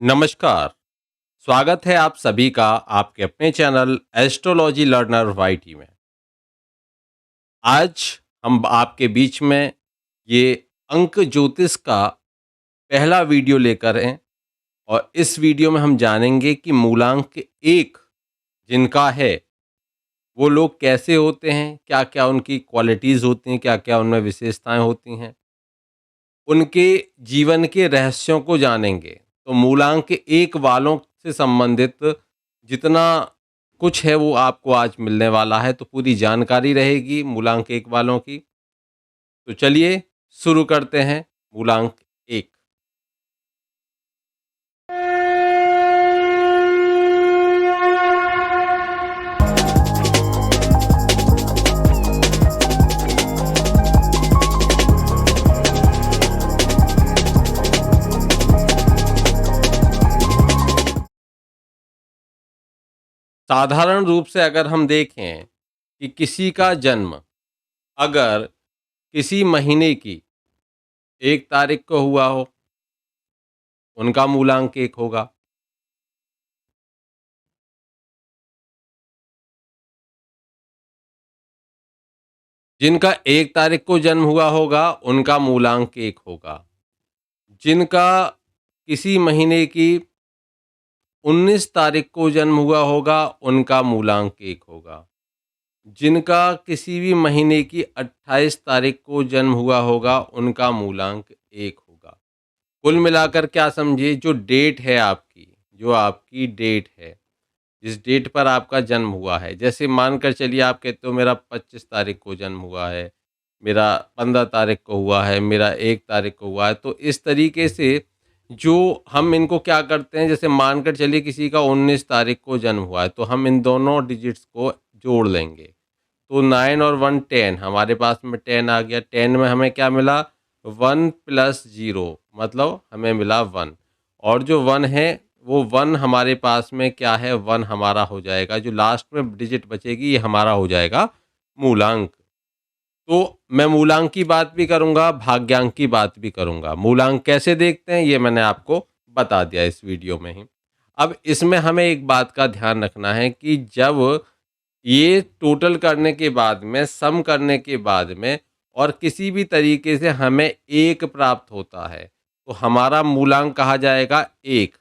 नमस्कार। स्वागत है आप सभी का आपके अपने चैनल एस्ट्रोलॉजी लर्नर वाईटी में। आज हम आपके बीच में ये अंक ज्योतिष का पहला वीडियो लेकर हैं और इस वीडियो में हम जानेंगे कि मूलांक 1 जिनका है वो लोग कैसे होते हैं, क्या-क्या उनकी क्वालिटीज़ होती हैं, क्या-क्या उनमें विशेषताएँ होती हैं। उनके जीवन के रहस्यों को जानेंगे। तो मूलांक 1 वालों से संबंधित जितना कुछ है वो आपको आज मिलने वाला है, तो पूरी जानकारी रहेगी मूलांक 1 वालों की। तो चलिए शुरू करते हैं मूलांक 1। साधारण रूप से अगर हम देखें कि किसी का जन्म अगर किसी महीने की 1 तारीख को हुआ हो, उनका मूलांक 1 होगा। जिनका 1 तारीख को जन्म हुआ होगा, उनका मूलांक 1 होगा। जिनका किसी महीने की 19 तारीख को जन्म हुआ होगा, उनका मूलांक 1 होगा। जिनका किसी भी महीने की 28 तारीख को जन्म हुआ होगा, उनका मूलांक 1 होगा। कुल मिलाकर क्या समझिए, जो डेट है आपकी, जो आपकी डेट है, जिस डेट पर आपका जन्म हुआ है, जैसे मानकर चलिए आप कहते हो मेरा 25 तारीख को जन्म हुआ है, मेरा 15 तारीख को हुआ है, मेरा 1 तारीख को हुआ है, तो इस तरीके से जो हम इनको क्या करते हैं, जैसे मानकर चलिए किसी का 19 तारीख को जन्म हुआ है, तो हम इन दोनों डिजिट्स को जोड़ लेंगे। तो 9 और 1 10, हमारे पास में 10 आ गया। 10 में हमें क्या मिला, 1 प्लस 0 मतलब हमें मिला 1, और जो 1 है वो 1 हमारे पास में क्या है, 1 हमारा हो जाएगा। जो लास्ट में डिजिट बचेगी ये हमारा हो जाएगा मूलांक। तो मैं मूलांक की बात भी करूँगा, भाग्यांक की बात भी करूँगा। मूलांक कैसे देखते हैं ये मैंने आपको बता दिया इस वीडियो में ही। अब इसमें हमें एक बात का ध्यान रखना है कि जब ये टोटल करने के बाद में, सम करने के बाद में और किसी भी तरीके से हमें 1 प्राप्त होता है, तो हमारा मूलांक कहा जाएगा 1।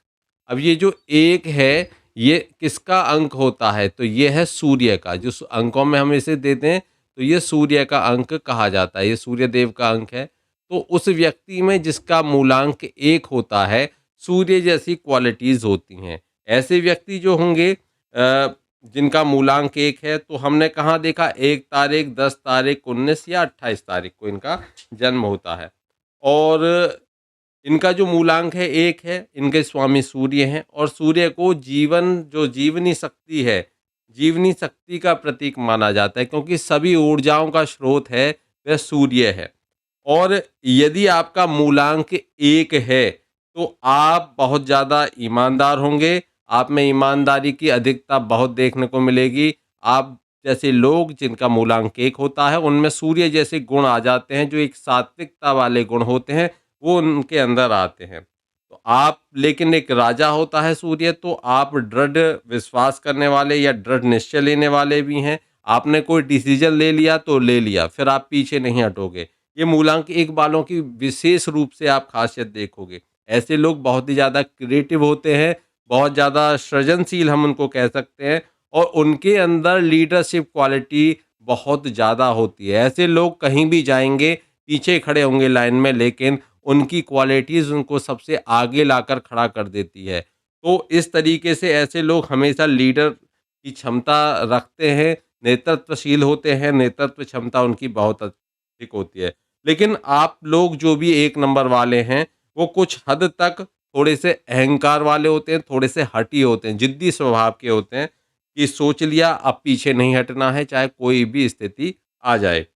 अब ये जो 1 है, ये किसका अंक होता है? तो ये है सूर्य का। जो अंकों में हम इसे देते हैं, तो ये सूर्य का अंक कहा जाता है, ये सूर्य देव का अंक है। तो उस व्यक्ति में जिसका मूलांक 1 होता है, सूर्य जैसी क्वालिटीज़ होती हैं। ऐसे व्यक्ति जो होंगे जिनका मूलांक 1 है, तो हमने कहाँ देखा, 1 तारीख, 10 तारीख, 19 या 28 तारीख को इनका जन्म होता है। और इनका जो मूलांक है 1 है, इनके स्वामी सूर्य हैं और सूर्य को जीवन, जो जीवनी शक्ति है, जीवनी शक्ति का प्रतीक माना जाता है, क्योंकि सभी ऊर्जाओं का स्रोत है, वह सूर्य है। और यदि आपका मूलांक 1 है, तो आप बहुत ज़्यादा ईमानदार होंगे, आप में ईमानदारी की अधिकता बहुत देखने को मिलेगी। आप जैसे लोग जिनका मूलांक 1 होता है, उनमें सूर्य जैसे गुण आ जाते हैं, जो एक सात्विकता वाले गुण होते हैं, वो उनके अंदर आते हैं। तो आप, लेकिन एक राजा होता है सूर्य, तो आप दृढ़ विश्वास करने वाले या दृढ़ निश्चय लेने वाले भी हैं। आपने कोई डिसीज़न ले लिया तो ले लिया, फिर आप पीछे नहीं हटोगे। ये मूलांक 1 वालों की विशेष रूप से आप ख़ासियत देखोगे। ऐसे लोग बहुत ही ज़्यादा क्रिएटिव होते हैं, बहुत ज़्यादा सृजनशील हम उनको कह सकते हैं, और उनके अंदर लीडरशिप क्वालिटी बहुत ज़्यादा होती है। ऐसे लोग कहीं भी जाएँगे, पीछे खड़े होंगे लाइन में, लेकिन उनकी क्वालिटीज़ उनको सबसे आगे लाकर खड़ा कर देती है। तो इस तरीके से ऐसे लोग हमेशा लीडर की क्षमता रखते हैं, नेतृत्वशील होते हैं, नेतृत्व क्षमता उनकी बहुत अधिक होती है। लेकिन आप लोग जो भी 1 नंबर वाले हैं, वो कुछ हद तक थोड़े से अहंकार वाले होते हैं, थोड़े से हठी होते हैं, ज़िद्दी स्वभाव के होते हैं कि सोच लिया अब पीछे नहीं हटना है, चाहे कोई भी स्थिति आ जाए।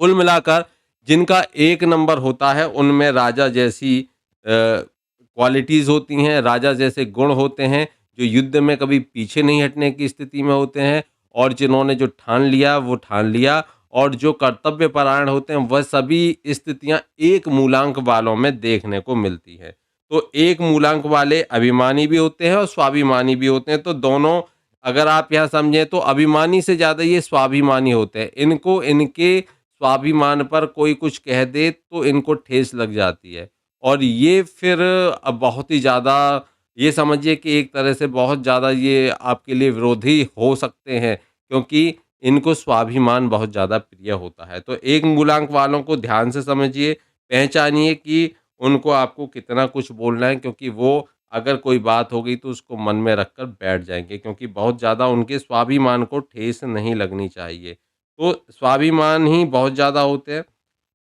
कुल मिलाकर जिनका 1 नंबर होता है, उनमें राजा जैसी क्वालिटीज़ होती हैं, राजा जैसे गुण होते हैं, जो युद्ध में कभी पीछे नहीं हटने की स्थिति में होते हैं, और जिन्होंने जो ठान लिया वो ठान लिया, और जो कर्तव्यपरायण होते हैं, वह सभी स्थितियाँ 1 मूलांक वालों में देखने को मिलती हैं। तो एक मूलांक वाले अभिमानी भी होते हैं और स्वाभिमानी भी होते हैं, तो दोनों अगर आप यहाँ समझें तो अभिमानी से ज़्यादा ये स्वाभिमानी होते हैं। इनको इनके स्वाभिमान पर कोई कुछ कह दे तो इनको ठेस लग जाती है और ये फिर अब बहुत ही ज़्यादा ये समझिए कि एक तरह से बहुत ज़्यादा ये आपके लिए विरोधी हो सकते हैं, क्योंकि इनको स्वाभिमान बहुत ज़्यादा प्रिय होता है। तो एक मूलांक वालों को ध्यान से समझिए, पहचानिए कि उनको आपको कितना कुछ बोलना है, क्योंकि वो अगर कोई बात हो गई तो उसको मन में रखकर बैठ जाएँगे, क्योंकि बहुत ज़्यादा उनके स्वाभिमान को ठेस नहीं लगनी चाहिए। तो स्वाभिमान ही बहुत ज़्यादा होते हैं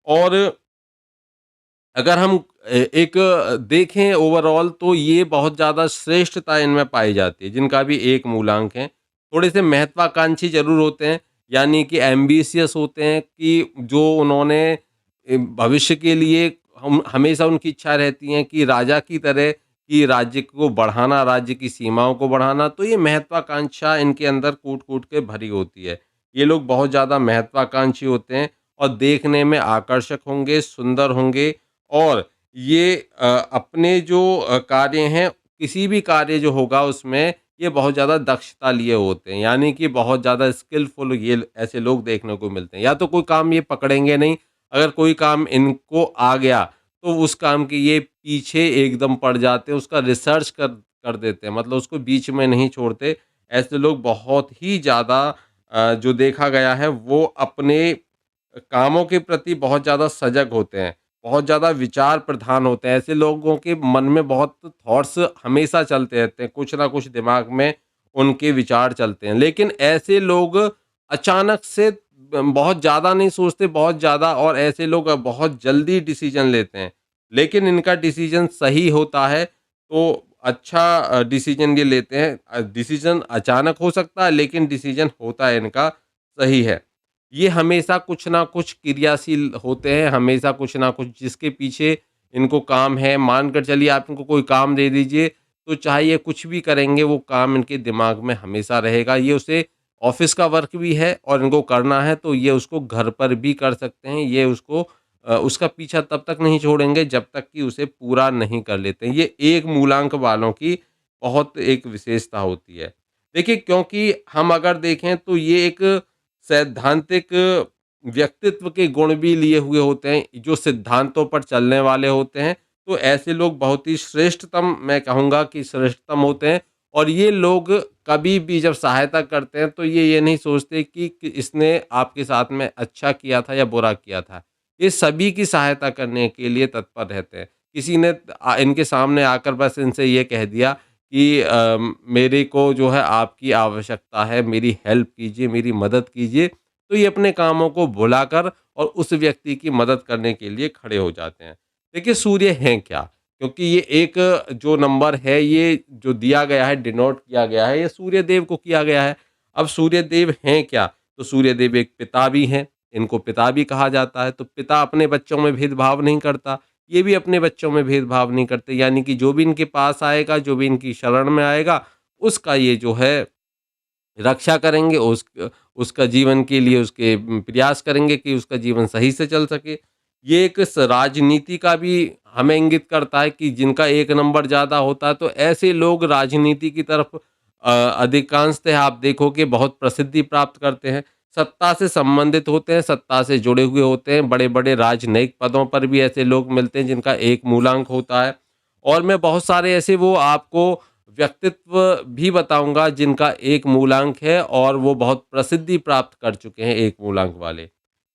और अगर हम एक देखें ओवरऑल तो ये बहुत ज़्यादा श्रेष्ठता इनमें पाई जाती है, जिनका भी एक मूलांक है। थोड़े से महत्वाकांक्षी ज़रूर होते हैं, यानी कि एम्बिशियस होते हैं कि जो उन्होंने भविष्य के लिए हम हमेशा उनकी इच्छा रहती है कि राजा की तरह कि राज्य को बढ़ाना, राज्य की सीमाओं को बढ़ाना, तो ये महत्वाकांक्षा इनके अंदर कूट-कूट के भरी होती है। ये लोग बहुत ज़्यादा महत्वाकांक्षी होते हैं और देखने में आकर्षक होंगे, सुंदर होंगे और ये अपने जो कार्य हैं, किसी भी कार्य जो होगा उसमें ये बहुत ज़्यादा दक्षता लिए होते हैं, यानी कि बहुत ज़्यादा स्किलफुल ये ऐसे लोग देखने को मिलते हैं। या तो कोई काम ये पकड़ेंगे नहीं, अगर कोई काम इनको आ गया, तो उस काम के ये पीछे एकदम पड़ जाते हैं, उसका रिसर्च कर कर देते हैं, मतलब उसको बीच में नहीं छोड़ते। ऐसे लोग बहुत ही ज़्यादा जो देखा गया है, वो अपने कामों के प्रति बहुत ज़्यादा सजग होते हैं, बहुत ज़्यादा विचार प्रधान होते हैं। ऐसे लोगों के मन में बहुत थॉट्स हमेशा चलते रहते हैं, कुछ ना कुछ दिमाग में उनके विचार चलते हैं। लेकिन ऐसे लोग अचानक से बहुत ज़्यादा नहीं सोचते, बहुत ज़्यादा और ऐसे लोग बहुत जल्दी डिसीज़न लेते हैं। लेकिन इनका डिसीज़न सही होता है, तो अच्छा डिसीज़न ये लेते हैं। डिसीज़न अचानक हो सकता है, लेकिन डिसीज़न होता है इनका सही है। ये हमेशा कुछ ना कुछ क्रियाशील होते हैं, हमेशा कुछ ना कुछ जिसके पीछे इनको काम है, मानकर चलिए आप इनको कोई काम दे दीजिए, तो चाहे ये कुछ भी करेंगे, वो काम इनके दिमाग में हमेशा रहेगा। ये उसे ऑफ़िस का वर्क भी है और इनको करना है, तो ये उसको घर पर भी कर सकते हैं। ये उसको उसका पीछा तब तक नहीं छोड़ेंगे, जब तक कि उसे पूरा नहीं कर लेते हैं। ये एक मूलांक वालों की बहुत एक विशेषता होती है। देखिए, क्योंकि हम अगर देखें, तो ये एक सैद्धांतिक व्यक्तित्व के गुण भी लिए हुए होते हैं, जो सिद्धांतों पर चलने वाले होते हैं, तो ऐसे लोग बहुत ही श्रेष्ठतम मैं कहूँगा कि श्रेष्ठतम होते हैं और ये लोग कभी भी जब सहायता करते हैं, तो ये नहीं सोचते कि इसने आपके साथ में अच्छा किया था या बुरा किया था। ये सभी की सहायता करने के लिए तत्पर रहते हैं। किसी ने इनके सामने आकर बस इनसे ये कह दिया कि मेरे को जो है आपकी आवश्यकता है, मेरी हेल्प कीजिए, मेरी मदद कीजिए, तो ये अपने कामों को भुलाकर और उस व्यक्ति की मदद करने के लिए खड़े हो जाते हैं। देखिए, सूर्य हैं क्या? क्योंकि ये एक जो नंबर है, ये जो दिया गया है, डिनोट किया गया है, ये सूर्य देव को किया गया है। अब सूर्य देव हैं क्या? तो सूर्य देव एक पिता भी हैं, इनको पिता भी कहा जाता है, तो पिता अपने बच्चों में भेदभाव नहीं करता। ये भी अपने बच्चों में भेदभाव नहीं करते, यानी कि जो भी इनके पास आएगा, जो भी इनकी शरण में आएगा, उसका ये जो है रक्षा करेंगे, उसका जीवन के लिए उसके प्रयास करेंगे कि उसका जीवन सही से चल सके। ये एक राजनीति का भी हमें इंगित करता है कि जिनका एक नंबर ज़्यादा होता है, तो ऐसे लोग राजनीति की तरफ अधिकांशतः आप देखोगे बहुत प्रसिद्धि प्राप्त करते हैं। सत्ता से संबंधित होते हैं, सत्ता से जुड़े हुए होते हैं, बड़े-बड़े राजनयिक पदों पर भी ऐसे लोग मिलते हैं जिनका एक मूलांक होता है। और मैं बहुत सारे ऐसे वो आपको व्यक्तित्व भी बताऊँगा जिनका एक मूलांक है और वो बहुत प्रसिद्धि प्राप्त कर चुके हैं एक मूलांक वाले।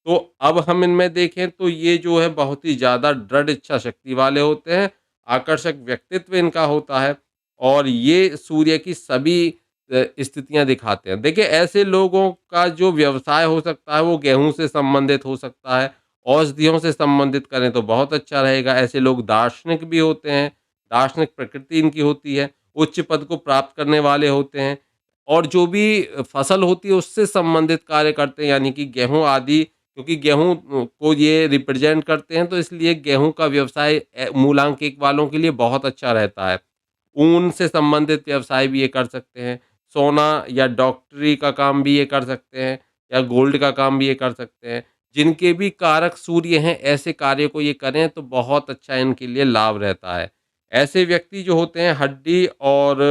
तो अब हम इनमें देखें, तो ये जो है बहुत ही ज़्यादा दृढ़ इच्छा शक्ति वाले होते हैं, आकर्षक व्यक्तित्व इनका होता है और ये सूर्य की सभी स्थितियाँ दिखाते हैं। देखिए, ऐसे लोगों का जो व्यवसाय हो सकता है, वो गेहूँ से संबंधित हो सकता है, औषधियों से संबंधित करें तो बहुत अच्छा रहेगा। ऐसे लोग दार्शनिक भी होते हैं, दार्शनिक प्रकृति इनकी होती है, उच्च पद को प्राप्त करने वाले होते हैं और जो भी फसल होती है उससे संबंधित कार्य करते हैं, यानी कि गेहूँ आदि, क्योंकि गेहूँ को ये रिप्रेजेंट करते हैं, तो इसलिए गेहूँ का व्यवसाय मूलांक 1 वालों के लिए बहुत अच्छा रहता है। ऊन से संबंधित व्यवसाय भी ये कर सकते हैं, सोना या डॉक्टरी का काम भी ये कर सकते हैं या गोल्ड का काम भी ये कर सकते हैं। जिनके भी कारक सूर्य हैं, ऐसे कार्य को ये करें तो बहुत अच्छा इनके लिए लाभ रहता है। ऐसे व्यक्ति जो होते हैं हड्डी और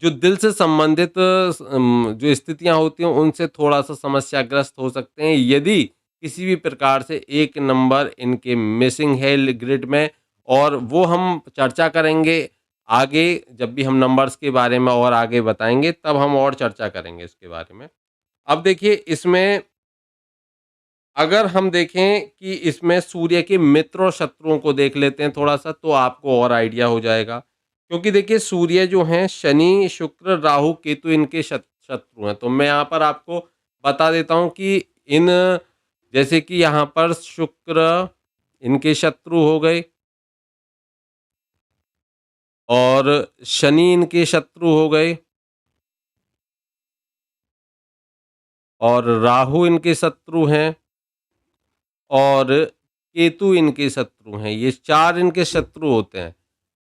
जो दिल से संबंधित जो स्थितियाँ होती हैं उनसे थोड़ा-सा समस्याग्रस्त हो सकते हैं यदि किसी भी प्रकार से एक नंबर इनके मिसिंग है ग्रिड में, और वो हम चर्चा करेंगे आगे जब भी हम नंबर्स के बारे में और आगे बताएँगे तब हम और चर्चा करेंगे इसके बारे में। अब देखिए इसमें अगर हम देखें कि इसमें सूर्य के मित्र और शत्रुओं को देख लेते हैं थोड़ा-सा तो आपको और आइडिया हो जाएगा। क्योंकि देखिए सूर्य जो हैं शनि, शुक्र, राहु, केतु इनके शत्रु हैं। तो मैं यहाँ पर आपको बता देता हूँ कि इन जैसे कि यहाँ पर शुक्र इनके शत्रु हो गए और शनि इनके शत्रु हो गए और राहु इनके शत्रु हैं और केतु इनके शत्रु हैं। ये 4 इनके शत्रु होते हैं।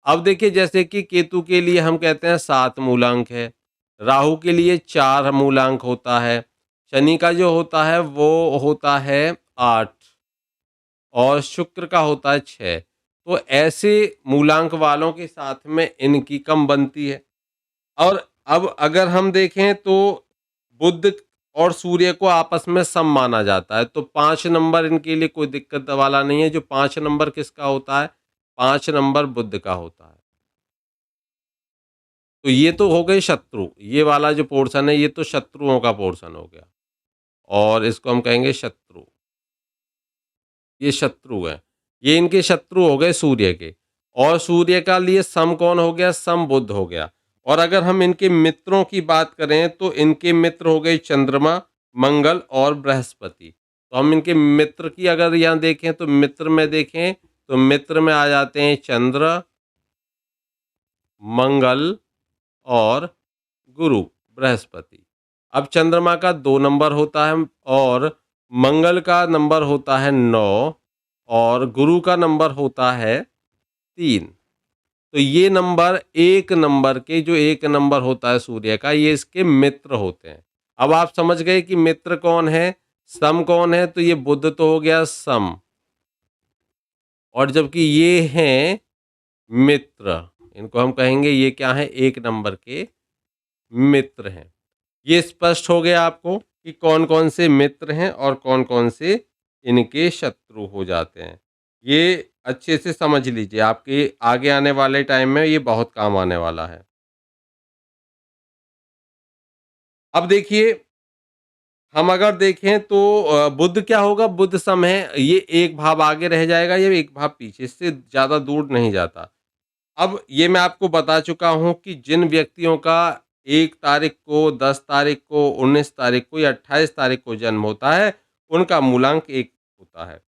अब देखिए जैसे कि केतु के लिए हम कहते हैं 7 मूलांक है, राहु के लिए 4 मूलांक होता है, शनि का जो होता है वो होता है 8 और शुक्र का होता है 6। तो ऐसे मूलांक वालों के साथ में इनकी कम बनती है। और अब अगर हम देखें तो बुध और सूर्य को आपस में सम माना जाता है, तो 5 नंबर इनके लिए कोई दिक्कत वाला नहीं है। जो 5 नंबर किसका होता है? 5 नंबर बुध का होता है। तो ये तो हो गए शत्रु, ये वाला जो पोर्शन है ये तो शत्रुओं का पोर्शन हो गया और इसको हम कहेंगे शत्रु। ये शत्रु हैं। ये इनके शत्रु हो गए सूर्य के, और सूर्य का लिए सम कौन हो गया? सम बुध हो गया। और अगर हम इनके मित्रों की बात करें तो इनके मित्र हो गए चंद्रमा, मंगल और बृहस्पति। तो हम इनके मित्र की अगर यहाँ देखें तो मित्र में देखें तो मित्र में आ जाते हैं चंद्र, मंगल और गुरु, बृहस्पति। अब चंद्रमा का 2 नंबर होता है और मंगल का नंबर होता है 9 और गुरु का नंबर होता है 3। तो ये नंबर 1 नंबर के जो 1 नंबर होता है सूर्य का, ये इसके मित्र होते हैं। अब आप समझ गए कि मित्र कौन है, सम कौन है? तो ये बुध तो हो गया सम, और जबकि ये हैं मित्र, इनको हम कहेंगे ये क्या है? 1 नंबर के मित्र हैं। ये स्पष्ट हो गया आपको कि कौन-कौन से मित्र हैं और कौन-कौन से इनके शत्रु हो जाते हैं। ये अच्छे से समझ लीजिए, आपके आगे आने वाले टाइम में ये बहुत काम आने वाला है। अब देखिए, हम अगर देखें तो बुध क्या होगा? बुध सम है, ये एक भाव आगे रह जाएगा, ये एक भाव पीछे, इससे ज़्यादा दूर नहीं जाता। अब ये मैं आपको बता चुका हूँ कि जिन व्यक्तियों का 1 तारीख को, 10 तारीख को, 19 तारीख को या 28 तारीख को जन्म होता है, उनका मूलांक 1 होता है।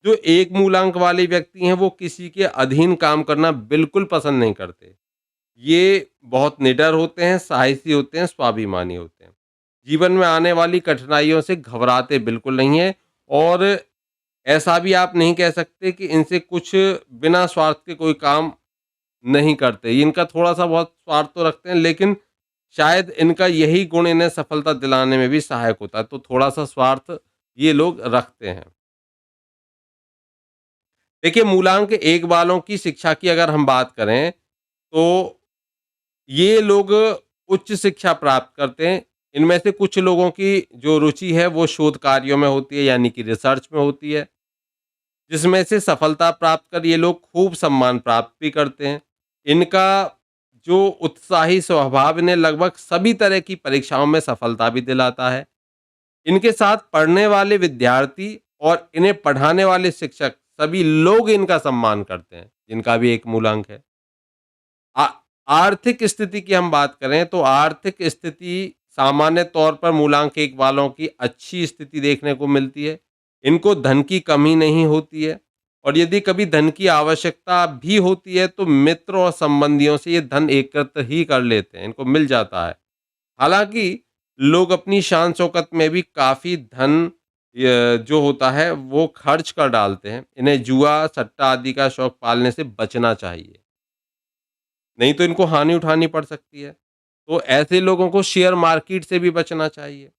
जो 1 मूलांक वाले व्यक्ति हैं, वो किसी के अधीन काम करना बिल्कुल पसंद नहीं करते। ये बहुत निडर होते हैं, साहसी होते हैं, स्वाभिमानी होते हैं। जीवन में आने वाली कठिनाइयों से घबराते बिल्कुल नहीं हैं, और ऐसा भी आप नहीं कह सकते कि इनसे कुछ बिना स्वार्थ के कोई काम नहीं करते। इनका थोड़ा-सा बहुत स्वार्थ तो रखते हैं, लेकिन शायद इनका यही गुण इन्हें सफलता दिलाने में भी सहायक होता है। तो थोड़ा-सा स्वार्थ ये लोग रखते हैं। देखिए मूलांक 1 वालों की शिक्षा की अगर हम बात करें, तो ये लोग उच्च शिक्षा प्राप्त करते हैं। इनमें से कुछ लोगों की जो रुचि है वो शोध कार्यों में होती है, यानी कि रिसर्च में होती है, जिसमें से सफलता प्राप्त कर ये लोग खूब सम्मान प्राप्त भी करते हैं। इनका जो उत्साही स्वभाव इन्हें लगभग सभी तरह की परीक्षाओं में सफलता भी दिलाता है। इनके साथ पढ़ने वाले विद्यार्थी और इन्हें पढ़ाने वाले शिक्षक सभी लोग इनका सम्मान करते हैं, जिनका भी 1 मूलांक है। आ आर्थिक स्थिति की हम बात करें तो आर्थिक स्थिति सामान्य तौर पर मूलांक 1 वालों की अच्छी स्थिति देखने को मिलती है। इनको धन की कमी नहीं होती है, और यदि कभी धन की आवश्यकता भी होती है तो मित्र और संबंधियों से ये धन एकत्र ही कर लेते हैं, इनको मिल जाता है। हालाँकि लोग अपनी शान शौकत में भी काफ़ी धन जो होता है वो खर्च कर डालते हैं। इन्हें जुआ, सट्टा आदि का शौक पालने से बचना चाहिए। नहीं तो इनको हानि उठानी पड़ सकती है। तो ऐसे लोगों को शेयर मार्केट से भी बचना चाहिए।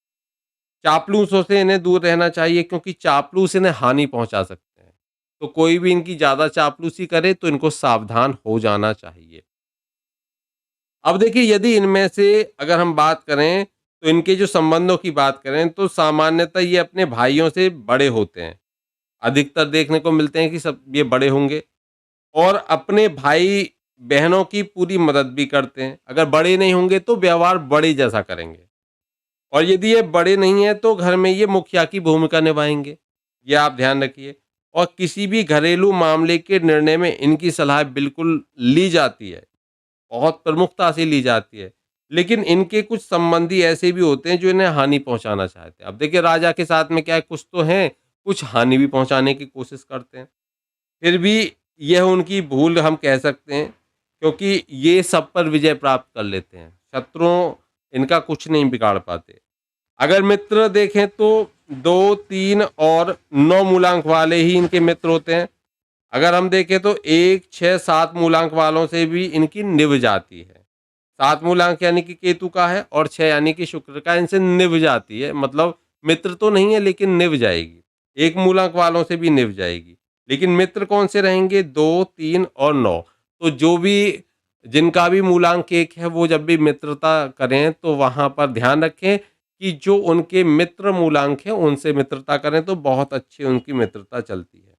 चापलूसों से इन्हें दूर रहना चाहिए, क्योंकि चापलूस इन्हें हानि पहुँचा सकते हैं। तो कोई भी इनकी ज़्यादा चापलूसी करे तो इनको सावधान हो जाना चाहिए। अब देखिए, यदि इनमें से अगर हम बात करें, तो इनके जो संबंधों की बात करें, तो सामान्यतः ये अपने भाइयों से बड़े होते हैं। अधिकतर देखने को मिलते हैं कि सब ये बड़े होंगे और अपने भाई-बहनों की पूरी मदद भी करते हैं। अगर बड़े नहीं होंगे तो व्यवहार बड़े जैसा करेंगे और यदि ये बड़े नहीं हैं तो घर में ये मुखिया की भूमिका निभाएँगे। ये आप ध्यान रखिए और किसी भी घरेलू मामले के निर्णय में इनकी सलाह बिल्कुल ली जाती है। बहुत प्रमुखता से ली जाती है। लेकिन इनके कुछ संबंधी ऐसे भी होते हैं जो इन्हें हानि पहुँचाना चाहते हैं। अब देखिए, राजा के साथ में क्या है, कुछ तो हैं, कुछ हानि भी पहुँचाने की कोशिश करते हैं। फिर भी यह उनकी भूल हम कह सकते हैं, क्योंकि ये सब पर विजय प्राप्त कर लेते हैं। शत्रुओं इनका कुछ नहीं बिगाड़ पाते। अगर मित्र देखें तो 2, 3 और 9 मूलांक वाले ही इनके मित्र होते हैं। अगर हम देखें तो 1, 6, 7 मूलांक वालों से भी इनकी निभ जाती है। 7 मूलांक यानी कि केतु का है और 6 यानी कि शुक्र का, इनसे निभ जाती है। मतलब मित्र तो नहीं है लेकिन निभ जाएगी। 1 मूलांक वालों से भी निभ जाएगी। लेकिन मित्र कौन से रहेंगे? 2, 3 और 9। तो जो भी जिनका भी मूलांक 1 है, वो जब भी मित्रता करें तो वहाँ पर ध्यान रखें कि जो उनके मित्र मूलांक हैं उनसे मित्रता करें तो बहुत अच्छी उनकी मित्रता चलती है।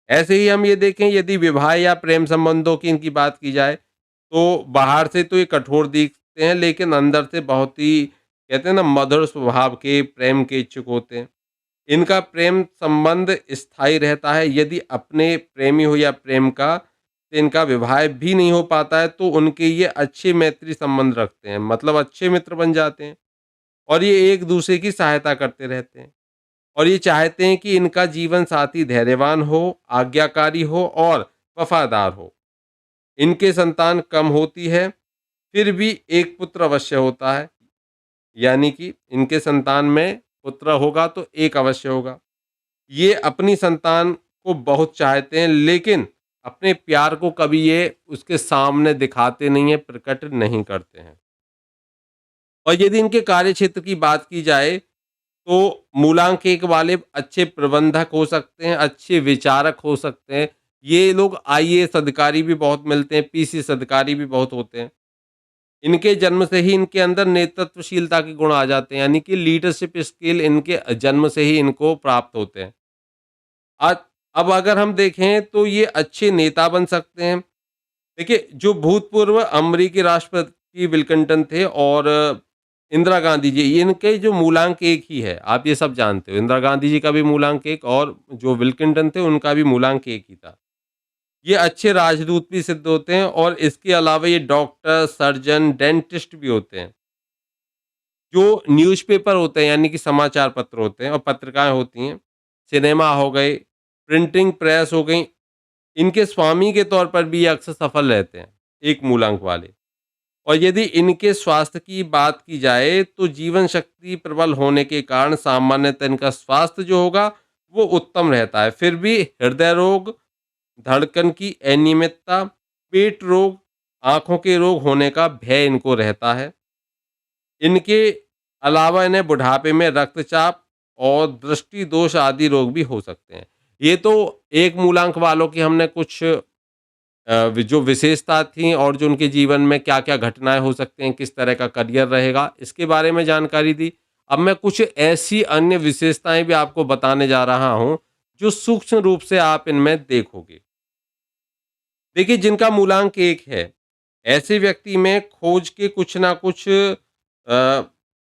ऐसे ही हम ये देखें, यदि विवाह या प्रेम संबंधों की इनकी बात की जाए, तो बाहर से तो ये कठोर दिखते हैं लेकिन अंदर से बहुत ही, कहते हैं ना, मधुर स्वभाव के, प्रेम के इच्छुक होते हैं। इनका प्रेम संबंध स्थायी रहता है। यदि अपने प्रेमी हो या प्रेम का से इनका विवाह भी नहीं हो पाता है तो उनके ये अच्छे मैत्री संबंध रखते हैं, मतलब अच्छे मित्र बन जाते हैं और ये एक दूसरे की सहायता करते रहते हैं। और ये चाहते हैं कि इनका जीवन साथी धैर्यवान हो, आज्ञाकारी हो और वफादार हो। इनके संतान कम होती है, फिर भी एक पुत्र अवश्य होता है, यानी कि इनके संतान में पुत्र होगा तो एक अवश्य होगा। ये अपनी संतान को बहुत चाहते हैं लेकिन अपने प्यार को कभी ये उसके सामने दिखाते नहीं हैं, प्रकट नहीं करते हैं। और यदि इनके कार्यक्षेत्र की बात की जाए, तो मूलांक 1 वाले अच्छे प्रबंधक हो सकते हैं, अच्छे विचारक हो सकते हैं। ये लोग आईएएस अधिकारी भी बहुत मिलते हैं, पीसीएस अधिकारी भी बहुत होते हैं। इनके जन्म से ही इनके अंदर नेतृत्वशीलता के गुण आ जाते हैं, यानी कि लीडरशिप स्किल इनके जन्म से ही इनको प्राप्त होते हैं। आज अब अगर हम देखें तो ये अच्छे नेता बन सकते हैं। देखिए, जो भूतपूर्व अमेरिकी राष्ट्रपति बिल क्लिंटन थे और इंदिरा गांधी जी, इनके जो मूलांक 1 ही है, आप ये सब जानते हो। इंदिरा गांधी जी का भी मूलांक 1 और जो बिल क्लिंटन थे उनका भी मूलांक 1 ही था। ये अच्छे राजदूत भी सिद्ध होते हैं और इसके अलावा ये डॉक्टर, सर्जन, डेंटिस्ट भी होते हैं। जो न्यूज़पेपर होते हैं, यानी कि समाचार पत्र होते हैं और पत्रिकाएँ होती हैं, सिनेमा हो गए, प्रिंटिंग प्रेस हो गई, इनके स्वामी के तौर पर भी ये अक्सर सफल रहते हैं, 1 मूलांक वाले। और यदि इनके स्वास्थ्य की बात की जाए तो जीवन शक्ति प्रबल होने के कारण सामान्यतः इनका स्वास्थ्य जो होगा वो उत्तम रहता है। फिर भी हृदय रोग, धड़कन की अनियमितता, पेट रोग, आँखों के रोग होने का भय इनको रहता है। इनके अलावा इन्हें बुढ़ापे में रक्तचाप और दृष्टि दोष आदि रोग भी हो सकते हैं। ये तो 1 मूलांक वालों की हमने कुछ जो विशेषता थी और जो उनके जीवन में क्या-क्या घटनाएँ हो सकती हैं, किस तरह का करियर रहेगा, इसके बारे में जानकारी दी। अब मैं कुछ ऐसी अन्य विशेषताएँ भी आपको बताने जा रहा हूँ, जो सूक्ष्म रूप से आप इनमें देखोगे। देखिए, जिनका मूलांक 1 है, ऐसे व्यक्ति में खोज के कुछ ना कुछ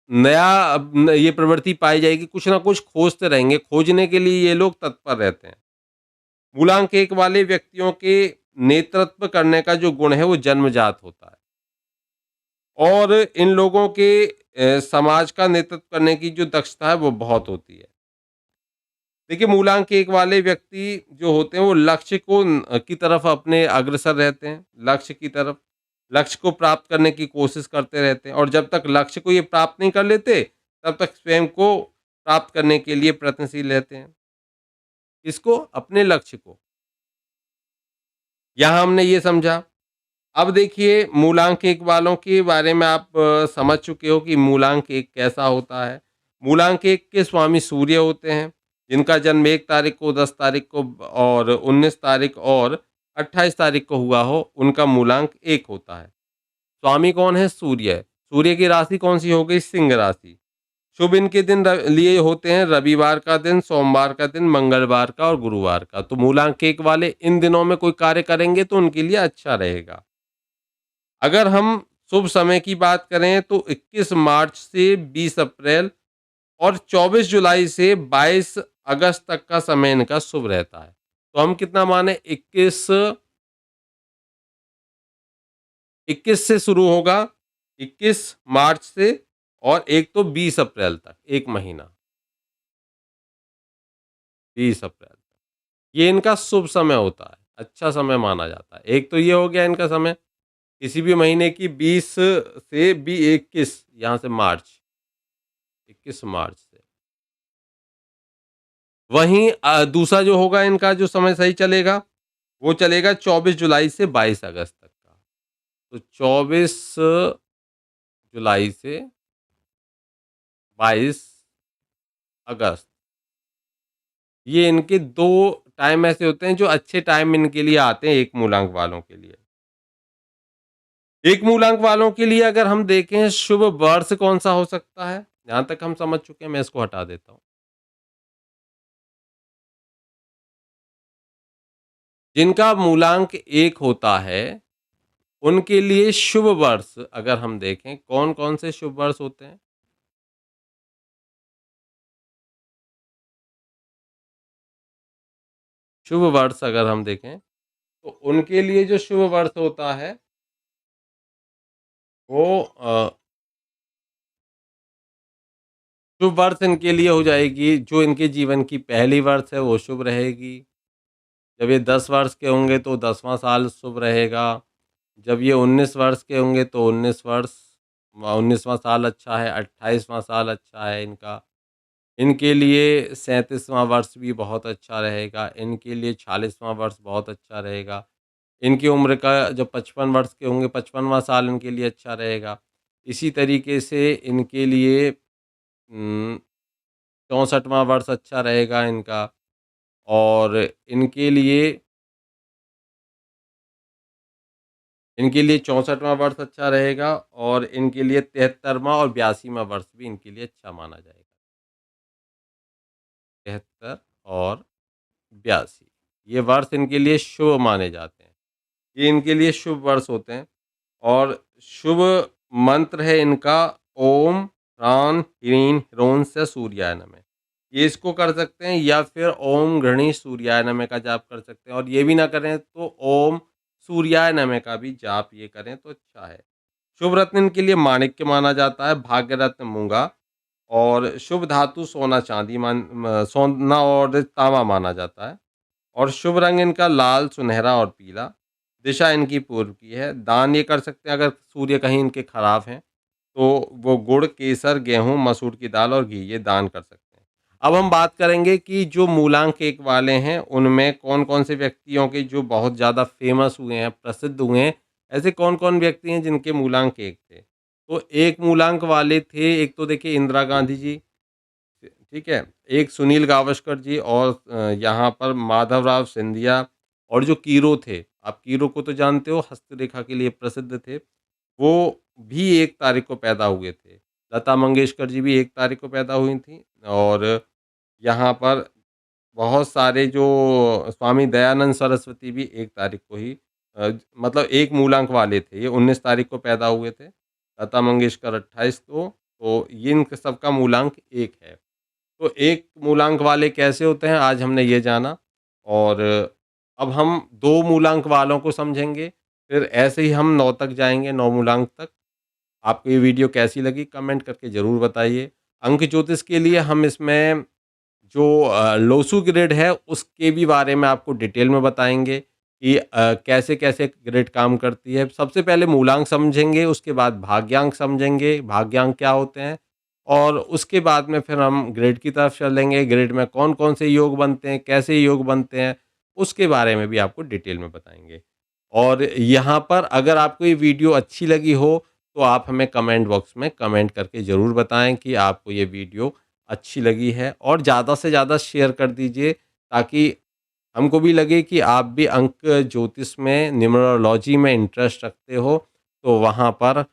नया ये प्रवृत्ति पाई जाएगी, कुछ ना कुछ खोजते रहेंगे, खोजने के लिए ये लोग तत्पर रहते हैं। मूलांक 1 वाले व्यक्तियों के नेतृत्व करने का जो गुण है वो जन्मजात होता है और इन लोगों के समाज का नेतृत्व करने की जो दक्षता है वो बहुत होती है। देखिए, मूलांक 1 वाले व्यक्ति जो होते हैं वो लक्ष्य को की तरफ अपने अग्रसर रहते हैं, लक्ष्य की तरफ, लक्ष्य को प्राप्त करने की कोशिश करते रहते हैं और जब तक लक्ष्य को ये प्राप्त नहीं कर लेते, तब तक स्वयं को प्राप्त करने के लिए प्रयत्नशील रहते हैं। इसको, अपने लक्ष्य को। यहाँ हमने ये समझा। अब देखिए, मूलांक 1 वालों के बारे में आप समझ चुके हो कि मूलांक 1 कैसा होता है। मूलांक 1 के स्वामी सूर्य होते हैं। जिनका जन्म 1 तारीख को, 10 तारीख को और 19 तारीख और 28 तारीख को हुआ हो, उनका मूलांक 1 होता है। स्वामी कौन है? सूर्य। सूर्य की राशि कौन-सी हो गई? सिंह राशि। शुभ इनके दिन लिए होते हैं रविवार का दिन, सोमवार का दिन, मंगलवार का और गुरुवार का। तो मूलांक 1 वाले इन दिनों में कोई कार्य करेंगे तो उनके लिए अच्छा रहेगा। अगर हम शुभ समय की बात करें तो 21 मार्च से 20 अप्रैल और 24 जुलाई से 22 अगस्त तक का समय इनका शुभ रहता है। तो हम कितना माने 21 से शुरू होगा, 21 मार्च से और एक तो 20 अप्रैल तक, 1 महीना, 20 अप्रैल तक। ये इनका शुभ समय होता है, अच्छा समय माना जाता है। एक तो ये हो गया इनका समय, किसी भी महीने की 20 से 21 यहाँ से मार्च, 21 मार्च से। वहीं दूसरा जो होगा इनका जो समय सही चलेगा, वो चलेगा 24 जुलाई से 22 अगस्त तक का। तो 24 जुलाई से 22 अगस्त, ये इनके 2 टाइम ऐसे होते हैं जो अच्छे टाइम इनके लिए आते हैं 1 मूलांक वालों के लिए। 1 मूलांक वालों के लिए अगर हम देखें शुभ वर्ष कौन-सा हो सकता है? जहाँ तक हम समझ चुके हैं मैं इसको हटा देता हूँ। जिनका मूलांक 1 होता है, उनके लिए शुभ वर्ष अगर हम देखें कौन-कौन से शुभ वर्ष होते हैं? शुभ वर्ष अगर हम देखें, तो उनके लिए जो शुभ वर्ष होता है, वो शुभ वर्ष इनके लिए हो जाएगी, जो इनके जीवन की पहली वर्ष है, वो शुभ रहेगी। जब ये 10 वर्ष के होंगे, तो 10वाँ साल शुभ रहेगा। जब ये 19 वर्ष के होंगे, तो 19वाँ साल अच्छा है, 28वाँ साल अच्छा है इनका। इनके लिए 37वाँ वर्ष भी बहुत अच्छा रहेगा, इनके लिए 40वाँ वर्ष बहुत अच्छा रहेगा। इनकी उम्र का जब 55 वर्ष के होंगे, 55वाँ साल इनके लिए अच्छा रहेगा। इसी तरीके से इनके लिए 64वाँ वर्ष अच्छा रहेगा इनका और इनके लिए 64वाँ वर्ष अच्छा रहेगा और इनके लिए 73वाँ और 82वाँ वर्ष भी इनके लिए अच्छा माना जाएगा। 73 और 82 ये वर्ष इनके लिए शुभ माने जाते हैं। ये इनके लिए शुभ वर्ष होते हैं और शुभ मंत्र है इनका ओम ह्रां ह्रीं ह्रों से सूर्याय नमः। ये इसको कर सकते हैं या फिर ओम गृणी सूर्याय नमः का जाप कर सकते हैं और ये भी ना करें तो ओम सूर्याय नमः का भी जाप ये करें तो अच्छा है। शुभ रत्न इनके लिए माणिक्य माना जाता है, भाग्य रत्न मूँगा और शुभ धातु सोना चांदी सोना और तांबा माना जाता है और शुभ रंग इनका लाल, सुनहरा और पीला। दिशा इनकी पूर्व की है। दान ये कर सकते हैं अगर सूर्य कहीं इनके खराब हैं, तो वो गुड़, केसर, गेहूँ, मसूर की दाल और घी ये दान कर सकते हैं। अब हम बात करेंगे कि जो मूलांक 1 वाले हैं, उनमें कौन-कौन से व्यक्तियों के जो बहुत ज़्यादा फ़ेमस हुए हैं, प्रसिद्ध हुए हैं, ऐसे कौन-कौन व्यक्ति हैं जिनके मूलांक 1 थे? तो 1 मूलांक वाले थे, एक तो देखिए इंदिरा गांधी जी, ठीक है? एक सुनील गावस्कर जी और यहाँ पर माधवराव सिंधिया और जो कीरो थे, आप कीरो को तो जानते हो, हस्तरेखा के लिए प्रसिद्ध थे। वो भी 1 तारीख को पैदा हुए थे। लता मंगेशकर जी भी 1 तारीख को पैदा हुई थीं और यहाँ पर बहुत सारे जो स्वामी दयानंद सरस्वती भी 1 तारीख को ही मतलब 1 मूलांक वाले थे। ये 19 तारीख को पैदा हुए थे। लता मंगेशकर 28 को, तो ये इन सबका मूलांक 1 है। तो 1 मूलांक वाले कैसे होते हैं, आज हमने ये जाना और अब हम 2 मूलांक वालों को समझेंगे, फिर ऐसे ही हम 9 तक जाएँगे, 9 मूलांक तक। आपको ये वीडियो कैसी लगी कमेंट करके ज़रूर बताइए। अंक ज्योतिष के लिए हम इसमें जो लोसू ग्रिड है उसके भी बारे में आपको डिटेल में बताएँगे कि कैसे-कैसे ग्रिड काम करती है। सबसे पहले मूलांक समझेंगे, उसके बाद भाग्यांक समझेंगे, भाग्यांक क्या होते हैं और उसके बाद में फिर हम ग्रिड की तरफ चलेंगे। ग्रिड में कौन-कौन से योग बनते हैं, कैसे योग बनते हैं, उसके बारे में भी आपको डिटेल में बताएँगे। और यहाँ पर अगर आपको ये वीडियो अच्छी लगी हो, तो आप हमें कमेंट बॉक्स में कमेंट करके ज़रूर बताएँ कि आपको ये वीडियो अच्छी लगी है और ज़्यादा से ज़्यादा शेयर कर दीजिए, ताकि हमको भी लगे कि आप भी अंक ज्योतिष में, न्यूमरोलॉजी में इंटरेस्ट रखते हो, तो वहाँ पर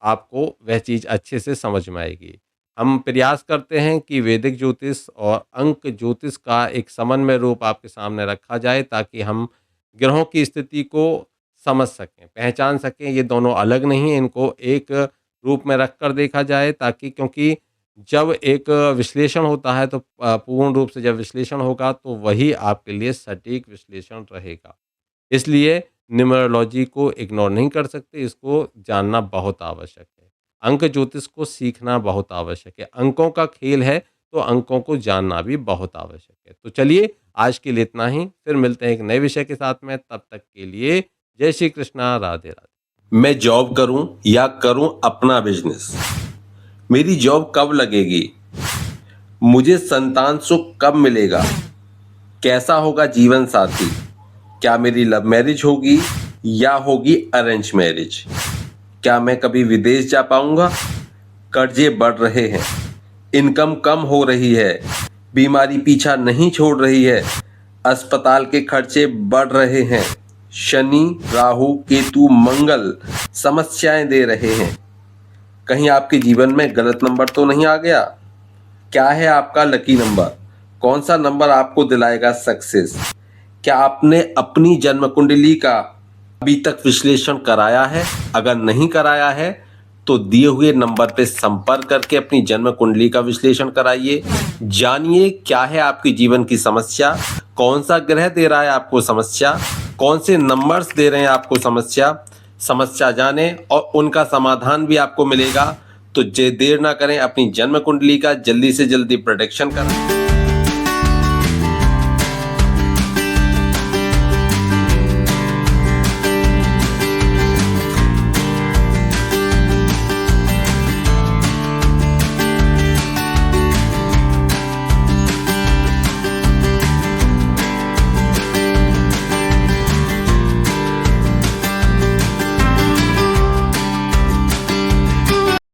आपको वह चीज़ अच्छे से समझ में आएगी। हम प्रयास करते हैं कि वैदिक ज्योतिष और अंक ज्योतिष का एक समन्वय रूप आपके सामने रखा जाए, ताकि हम ग्रहों की स्थिति को समझ सकें, पहचान सकें। ये दोनों अलग नहीं हैं, इनको एक रूप में रख कर देखा जाए, ताकि क्योंकि जब एक विश्लेषण होता है तो पूर्ण रूप से जब विश्लेषण होगा तो वही आपके लिए सटीक विश्लेषण रहेगा। इसलिए न्यूमरोलॉजी को इग्नोर नहीं कर सकते, इसको जानना बहुत आवश्यक है। अंक ज्योतिष को सीखना बहुत आवश्यक है। अंकों का खेल है, तो अंकों को जानना भी बहुत आवश्यक है। तो चलिए, आज के लिए इतना ही, फिर मिलते हैं एक नए विषय के साथ में। तब तक के लिए जय श्री कृष्णा, राधे राधे। मैं जॉब करूं या करूं अपना बिजनेस, मेरी जॉब कब लगेगी, मुझे संतान सुख कब मिलेगा, कैसा होगा जीवन साथी, क्या मेरी लव मैरिज होगी या होगी अरेंज मैरिज, क्या मैं कभी विदेश जा पाऊंगा, कर्जे बढ़ रहे हैं, इनकम कम हो रही है, बीमारी पीछा नहीं छोड़ रही है, अस्पताल के खर्चे बढ़ रहे हैं, शनि राहु केतु मंगल समस्याएं दे रहे हैं, कहीं आपके जीवन में गलत नंबर तो नहीं आ गया, क्या है आपका लकी नंबर, कौन सा नंबर आपको दिलाएगा सक्सेस, क्या आपने अपनी जन्म कुंडली का अभी तक विश्लेषण कराया है, अगर नहीं कराया है तो दिए हुए नंबर पे संपर्क करके अपनी जन्म कुंडली का विश्लेषण कराइए। जानिए क्या है आपके जीवन की समस्या, कौन सा ग्रह दे रहा है आपको समस्या, कौन से नंबर्स दे रहे हैं आपको समस्या जाने और उनका समाधान भी आपको मिलेगा। तो देर ना करें, अपनी जन्म कुंडली का जल्दी से जल्दी प्रोटेक्शन करें।